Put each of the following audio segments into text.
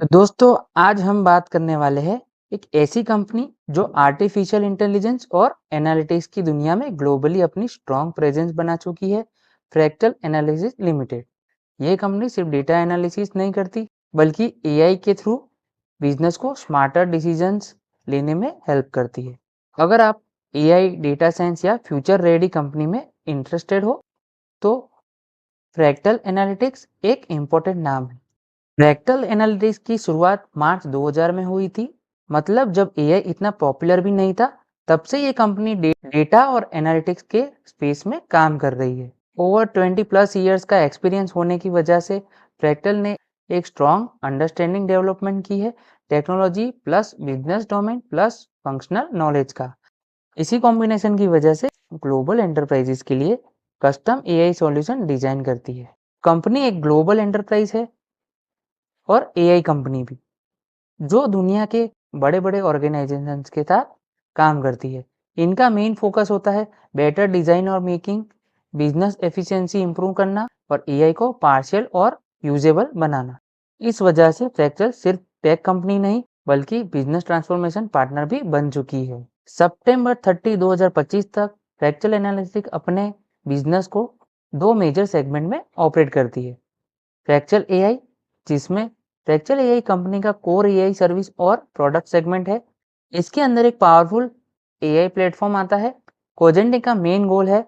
तो दोस्तों आज हम बात करने वाले हैं एक ऐसी कंपनी जो आर्टिफिशियल इंटेलिजेंस और एनालिटिक्स की दुनिया में ग्लोबली अपनी स्ट्रॉन्ग प्रेजेंस बना चुकी है। Fractal analysis limited. ये कंपनी सिर्फ डेटा एनालिसिस नहीं करती बल्कि एआई के थ्रू बिजनेस को स्मार्टर डिसीजंस लेने में हेल्प करती है। अगर आप एआई डेटा साइंस या फ्यूचर रेडी कंपनी में इंटरेस्टेड हो तो फ्रैक्टल एनालिटिक्स एक इम्पोर्टेंट नाम है। फ्रैक्टल एनालिटिक्स की शुरुआत मार्च 2000 में हुई थी। मतलब जब एआई इतना पॉपुलर भी नहीं था, तब से ये कंपनी डेटा और एनालिटिक्स के स्पेस में काम कर रही है। ओवर 20 प्लस इयर्स का एक्सपीरियंस होने की वजह से फ्रैक्टल ने एक स्ट्रॉन्ग अंडरस्टैंडिंग डेवलपमेंट की है, technology plus business domain plus functional knowledge का। इसी कॉम्बिनेशन की वजह से ग्लोबल एंटरप्राइजेस के लिए कस्टम एआई सॉल्यूशन डिजाइन करती है। कंपनी एक ग्लोबल एंटरप्राइज है और एआई कंपनी भी, जो दुनिया के बड़े-बड़े ऑर्गेनाइजेशंस के साथ काम करती है। इनका मेन फोकस होता है बेटर डिजाइन और मेकिंग, बिजनेस एफिशिएंसी इंप्रूव करना और एआई को पार्शियल और यूजेबल बनाना। इस वजह से फ्रैक्चर सिर्फ टेक कंपनी नहीं बल्कि बिजनेस ट्रांसफॉर्मेशन पार्टनर भी बन चुकी है। सितंबर 30, 2025 तक फ्रैक्चर एनालिटिक्स अपने बिजनेस को दो मेजर सेगमेंट में ऑपरेट करती है। फ्रैक्चर एआई, जिसमें फ्रैक्चर एआई कंपनी का कोर एआई सर्विस और प्रोडक्ट सेगमेंट है। इसके अंदर एक पावरफुल एआई प्लेटफॉर्म आता है। कोजेंटी का मेन गोल है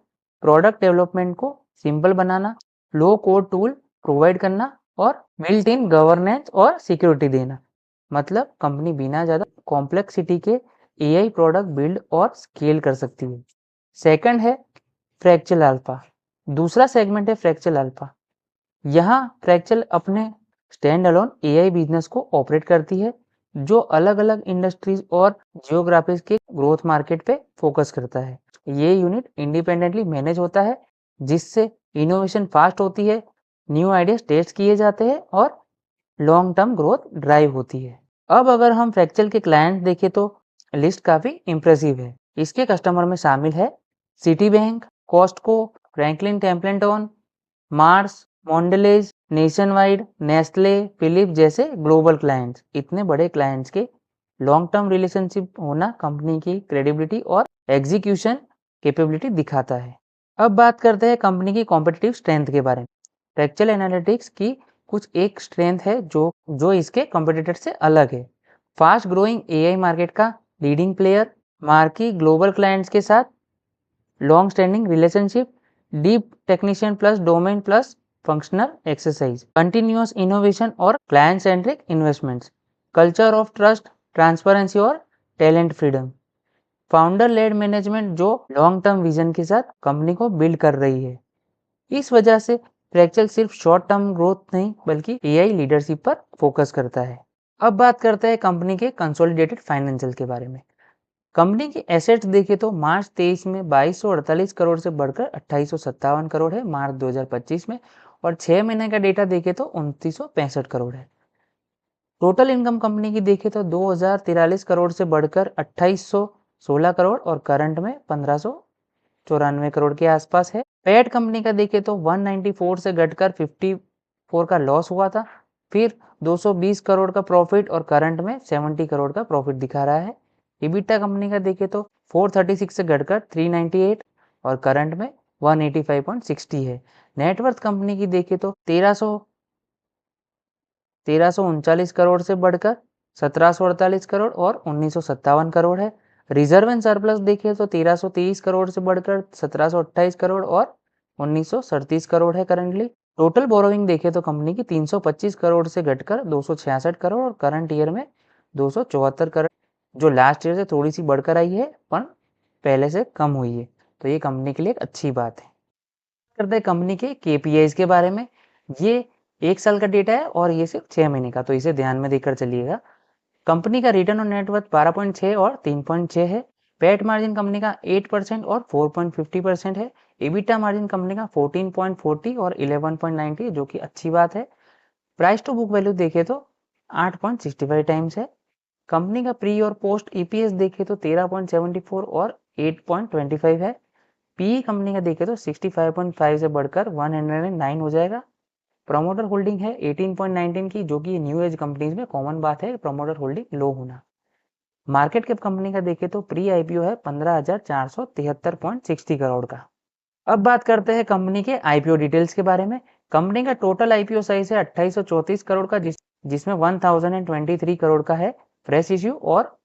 प्रोडक्ट डेवलपमेंट को सिंपल बनाना, लो कोड टूल प्रोवाइड करना और बिल्ट इन गवर्नेंस और सिक्योरिटी देना। मतलब कंपनी बिना ज़्यादा कॉम्प्लेक्सिटी के एआई प्रोडक्ट बिल्ड और स्केल कर सकती है। सेकंड है फ्रैक्चर अल्फा। दूसरा सेगमेंट है फ्रैक्चर अल्फा। यहाँ फ्रैक्चर अपने स्टैंड अलोन एआई बिजनेस को ऑपरेट करती है, जो अलग-अलग इंडस्ट्रीज और जियोग्राफीज के ग्रोथ मार्केट पे फोकस करता है। ये यूनिट इंडिपेंडेंटली मैनेज होता है, जिससे इनोवेशन फास्ट होती है, न्यू आइडियाज टेस्ट किए जाते हैं और लॉन्ग टर्म ग्रोथ ड्राइव होती है। अब अगर हम फ्रैक्चर के क्लाइंट देखें तो लिस्ट काफी इंप्रेसिव है। इसके कस्टमर में शामिल है Citibank, Costco, Franklin Templeton, Mars, Mondelez, Nationwide, Nestle, Philip जैसे ग्लोबल क्लाइंट्स। इतने बड़े क्लाइंट्स के लॉन्ग टर्म रिलेशनशिप होना कंपनी की क्रेडिबिलिटी और एग्जीक्यूशन कैपेबिलिटी दिखाता है। अब बात करते हैं कंपनी की कॉम्पिटिटिव स्ट्रेंथ के बारे में। फ्रैक्चर एनालिटिक्स की कुछ एक स्ट्रेंथ है जो इसके कॉम्पिटिटर से अलग है। फास्ट ग्रोइंग एआई मार्केट का leading player, marquee global clients के साथ long standing relationship, deep technician plus domain plus functional exercise, continuous innovation और client centric investments, culture of trust, transparency और talent freedom, founder led management जो long term vision के साथ company को build कर रही है। इस वजह से फ्रैक्चर सिर्फ शॉर्ट टर्म ग्रोथ नहीं बल्कि एआई लीडरशिप पर फोकस करता है। अब बात करते हैं कंपनी के कंसोलिडेटेड फाइनेंशियल के बारे में। कंपनी की एसेट्स देखें तो मार्च 23 में 2248 करोड़ से बढ़कर 2857 करोड़ है मार्च 2025 में, और 6 महीने का डेटा देखें तो 2965 करोड़ है। टोटल इनकम कंपनी की देखें तो 2043 करोड़ से बढ़कर 2816 करोड़ और करंट में 1594 करोड़ के आसपास है। पैट कंपनी का देखें तो 194 से घटकर 54 का लॉस हुआ था, फिर 220 करोड़ का प्रॉफिट और करंट में 70 करोड़ का प्रॉफिट दिखा रहा है। इबिटा कंपनी का देखें तो 436 से घटकर 398 और करंट में 185.60 है। नेटवर्थ कंपनी की देखें तो 1339 करोड़ से बढ़कर 1748 करोड़ और 1957 करोड़ है। रिजर्व एंड सरप्लस देखें तो 1323 करोड़ से बढ़कर 1728 करोड़ और 1937 करोड़ है करंटली। टोटल बोरोइंग देखें तो कंपनी की 325 करोड़ से घटकर 266 करोड़ और करंट ईयर में 274 करोड़, जो लास्ट ईयर से थोड़ी सी बढ़कर आई है पर पहले से कम हुई है, तो ये कंपनी के लिए एक अच्छी बात है। करते हैं कंपनी के केपीआईज के बारे में। ये 1 साल का डेटा है और ये सिर्फ 6 महीने का, तो इसे ध्यान में देकर चलिएगा। कंपनी का रिटर्न ऑन नेटवर्थ 12.6 और 3.6 है। पैट मार्जिन कंपनी का 8% और 4.50% है। एबिटा मार्जिन कंपनी का 14.40 और 11.90, जो कि अच्छी बात है। प्राइस टू बुक वैल्यू देखे तो 8.65 टाइम्स है। कंपनी का प्री और पोस्ट ईपीएस देखे तो 13.74 और 8.25 है। पीई कंपनी का देखे तो 65.5 से बढ़कर 109 हो जाएगा। प्रमोटर होल्डिंग है 18.19 की, जो कि न्यू एज कंपनीज में कॉमन बात है प्रमोटर होल्डिंग लो होना। मार्केट कैप कंपनी का देखें तो प्री आईपीओ है 15,473.60 करोड़ का। अब बात करते हैं कंपनी के आईपीओ डिटेल्स के बारे में। कंपनी का टोटल आईपीओ साइज है 2834 करोड़ का, जिसमें 1023 करोड़ का है फ्रेश इश्यू और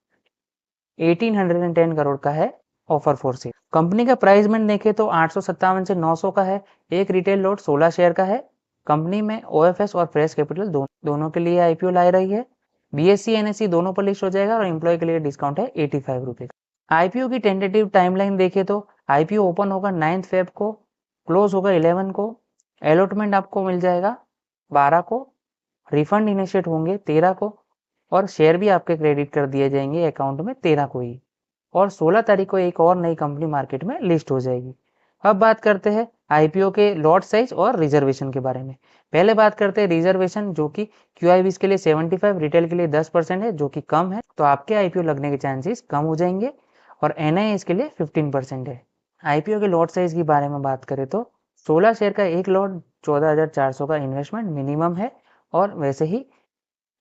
1810 करोड़ का है ऑफर फॉर सेल। कंपनी का प्राइस में देखें तो 857 से 900 का है। एक रिटेल लॉट 16 शेयर का है। कंपनी में ओएफएस और फ्रेश कैपिटल दोनों के लिए आईपीओ ला रही है। बीएससी एनएससी दोनों पर लिस्ट हो जाएगा और एम्प्लॉय के लिए डिस्काउंट है 85 रुपये। आईपीओ की टेंटेटिव टाइमलाइन देखें तो आईपीओ ओपन होगा 9 फेब को, क्लोज होगा 11 को, अलॉटमेंट आपको मिल जाएगा 12 को, रिफंड इनिशिएट होंगे 13 को और शेयर भी आपके क्रेडिट कर दिए जाएंगे अकाउंट में 13 को ही, और 16 तारीख को एक और नई कंपनी मार्केट में लिस्ट हो जाएगी। अब बात करते हैं आईपीओ के लॉट साइज और रिजर्वेशन के बारे में। पहले बात करते हैं रिजर्वेशन, जो कि क्यूआईबीज के लिए 75, रिटेल के लिए 10% है, जो कि कम है, तो आपके आईपीओ लगने के चांसेस कम हो जाएंगे। और एनआईएस के लिए 15% है। आईपीओ के लॉट साइज के बारे में बात करें तो 16 शेयर का एक लॉट 14,400 का इन्वेस्टमेंट मिनिमम है, और वैसे ही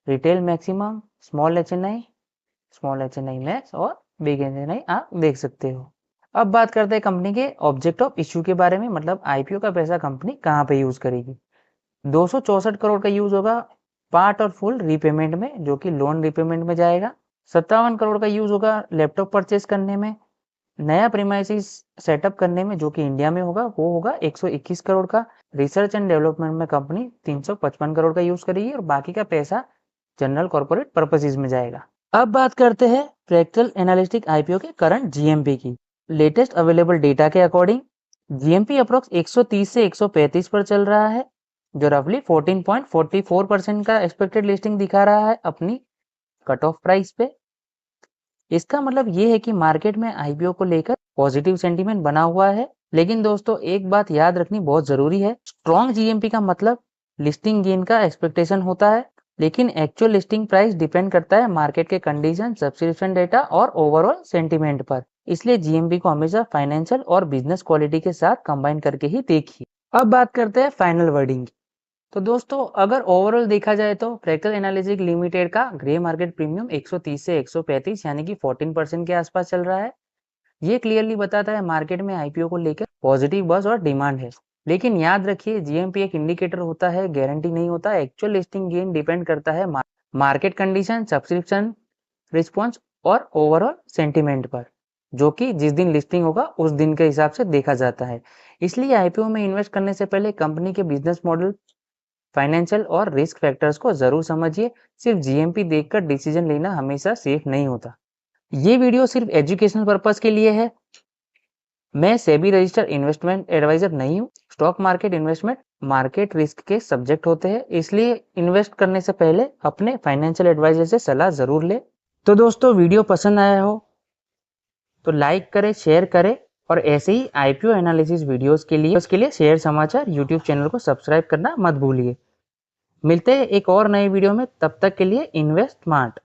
retail maximum, small HNI max और बिग एचएनआई आप देख सकते हो। अब बात करते हैं कंपनी के ऑब्जेक्ट ऑफ इश्यू के बारे में, मतलब आईपीओ का पैसा कंपनी कहाँ पे यूज करेगी। 264 करोड़ का यूज होगा पार्ट और फुल रीपेमेंट में, जो कि लोन रीपेमेंट में जाएगा। 57 करोड़ का यूज होगा लैपटॉप परचेस करने में। नया प्रीमाइसिस सेटअप करने में, जो कि इंडिया में होगा, वो होगा 121 करोड़ का। रिसर्च एंड डेवलपमेंट में कंपनी 355 करोड़ का यूज करेगी और बाकी का पैसा जनरल कॉर्पोरेट पर्पसेस में जाएगा। अब बात करते हैं फ्रैक्चरल एनालिटिक आईपीओ के करंट जीएमपी की। लेटेस्ट अवेलेबल डेटा के अकॉर्डिंग जीएमपी अप्रोक्स 130 से 135 पर चल रहा है, जो रफली 14.44% का एक्सपेक्टेड लिस्टिंग दिखा रहा है अपनी कट ऑफ प्राइस पे। इसका मतलब ये है कि मार्केट में आईपीओ को लेकर पॉजिटिव सेंटीमेंट बना हुआ है। लेकिन दोस्तों एक बात याद रखनी बहुत जरूरी है, स्ट्रॉन्ग जीएमपी का मतलब लिस्टिंग गेन का एक्सपेक्टेशन होता है, लेकिन एक्चुअल लिस्टिंग प्राइस डिपेंड करता है मार्केट के कंडीशन, सब्सक्रिप्शन डेटा और ओवरऑल सेंटीमेंट पर। इसलिए जीएमपी को हमेशा फाइनेंशियल और बिजनेस क्वालिटी के साथ कंबाइन करके ही देखिए। अब बात करते हैं फाइनल वर्डिंग की। तो दोस्तों अगर ओवरऑल देखा जाए तो फ्रैक्चरल एनालिटिक्स लिमिटेड का ग्रे मार्केट प्रीमियम 130 से 135 यानी कि 14% के आसपास चल रहा है। ये क्लियरली बताता है मार्केट में आईपीओ को लेकर पॉजिटिव बज़ और डिमांड है। लेकिन याद रखिए जीएमपी एक इंडिकेटर होता है, गारंटी नहीं होता। एक्चुअल लिस्टिंग गेन डिपेंड करता है मार्केट कंडीशन, सब्सक्रिप्शन रिस्पॉन्स और ओवरऑल सेंटीमेंट पर, जो कि जिस दिन लिस्टिंग होगा उस दिन के हिसाब से देखा जाता है। इसलिए आईपीओ में इन्वेस्ट करने से पहले कंपनी के बिजनेस मॉडल, फाइनेंशियल और रिस्क फैक्टर्स को जरूर समझिए। सिर्फ जीएमपी देखकर डिसीजन लेना हमेशा सेफ नहीं होता। ये वीडियो सिर्फ एजुकेशनल पर्पस के लिए है। मैं सेबी रजिस्टर्ड इन्वेस्टमेंट एडवाइजर नहीं हूँ। Stock market investment market risk के सब्जेक्ट होते हैं, इसलिए इन्वेस्ट करने से पहले अपने फाइनेंशियल एडवाइजर से सलाह जरूर ले। तो दोस्तों वीडियो पसंद आया हो तो लाइक करें, शेयर करें, और ऐसे ही आईपीओ एनालिसिस वीडियोस के लिए शेयर समाचार यूट्यूब चैनल को सब्सक्राइब करना मत भूलिए। मिलते हैं एक और नए वीडियो में, तब तक के लिए इन्वेस्ट स्मार्ट।